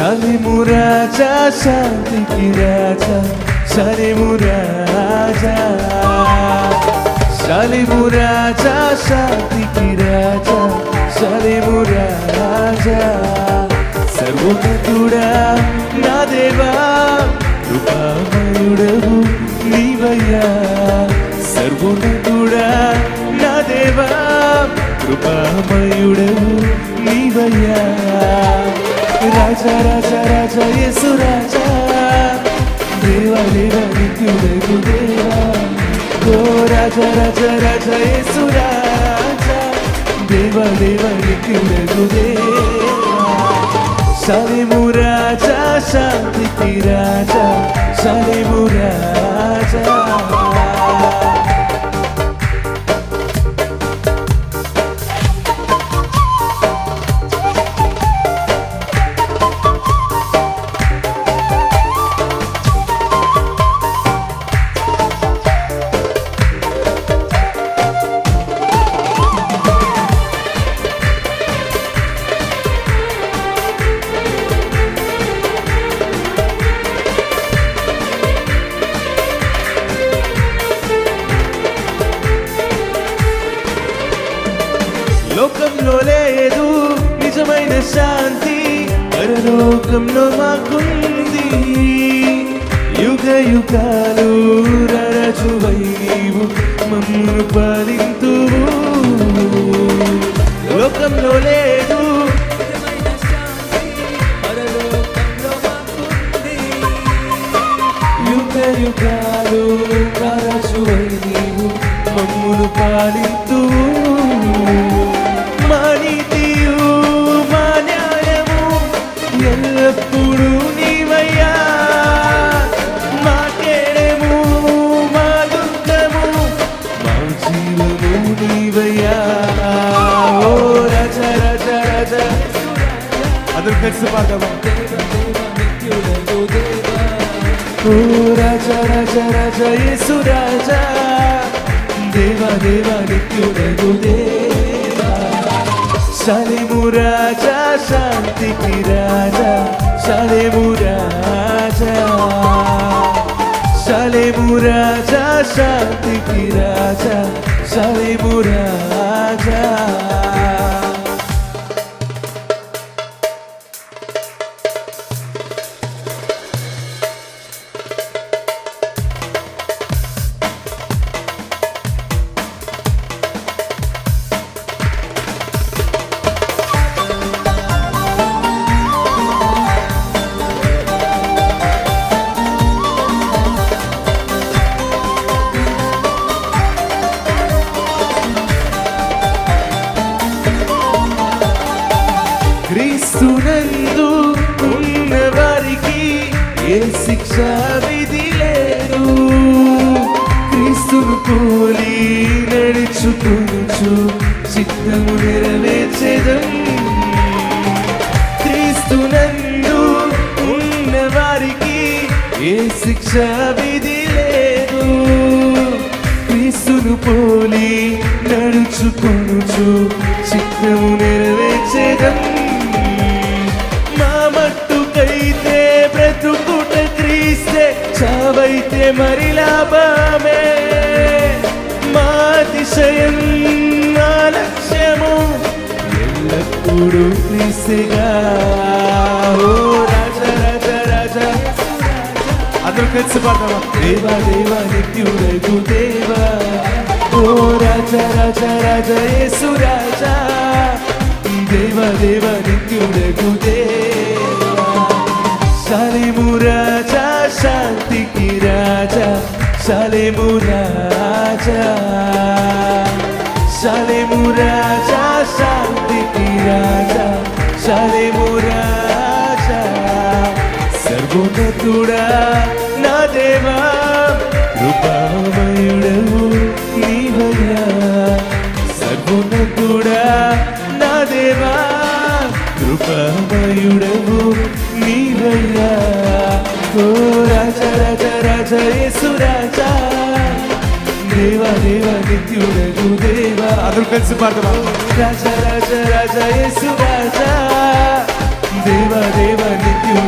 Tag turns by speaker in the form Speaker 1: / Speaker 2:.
Speaker 1: Salimu Raja, Shanti Raja, Salimu Raja, Salimu Raja, Shanti Raja, Salimu Raja, Sarvonatuda na Deva, Rupamayudavu Nivaya, Sarvonatuda na Deva, Rupamayudavu Nivaya. Raja Raja Raja Yesu Raja, Deva Deva Nityudagu Deva. Oh Raja Raja Raja Yesu Raja, Deva Deva Nityudagu Deva. Salimu Raja, Shanti Raja, Salimu Raja. లోకంలో లేదు నిజమైన శాంతి, పరలోకంలో మాకుంది. యుగ యుగాలు రాజువై నీవు మమ్మును పాలింతువు. లోకంలో లేదు నిజమైన శాంతి, పరలోకంలో మాకుంది. యుగ యుగాలు రాజువై నీవు మమ్మును పాలింతువు. ఎల్లప్పుడూ నీవయ్యా, మా కేడము మా దుఃఖము మా జీవము నీవయ్యా. ఓ రాజా రాజా రాజా, అందరూ కలిసి పాడదామా. ఓ రాజా రాజా రాజా యేసు రాజా, దేవా దేవా నిత్యుడగు దేవా. Salimu Raja, Shanti Raja, Salimu Raja, Salimu Raja, Shanti Raja, Salimu Raja. క్రీస్తునందు ఉన్న వారికి ఏ శిక్ష విధి లేదు. క్రీస్తును పోలి నడుచుకొనుచు చిత్తము నెరవేర్చెదం. క్రీస్తునందు ఉన్న వారికి ఏ శిక్ష విధి లేదు. క్రీస్తును పోలి నడుచుకొనుచు చిత్తము నెరవేర్చెదం. బ్రతుకుట క్రీస్తే, చావైతే మరి లాభమే. మా అతిశయం మా లక్ష్యము ఎల్లప్పుడూ క్రీస్తేగా. ఓ రాజా రాజా రాజా, అందరూ కలిసి పాడదామా. దేవా దేవా నిత్యుడగు దేవా. ఓ రాజా రాజా రాజా యేసు రాజా, దేవా దేవా నిత్యుడగు దేవా. Salimu Raja, Shanti Raja, Salimu Raja, Salimu Raja, Shanti Raja, Salimu Raja. Sarvonatuda na Deva, Rupamayudavu Nivaya. Sarvonatuda na Deva, Rupamayudavu Nivaya. Oh Raja Raja Raja Yesu Raja, Deva Deva Nityudagu Deva. అందరూ కలిసి పాడదామా. Raja Raja Raja Yesu Raja, దేవ దేవ నిత్యుడవు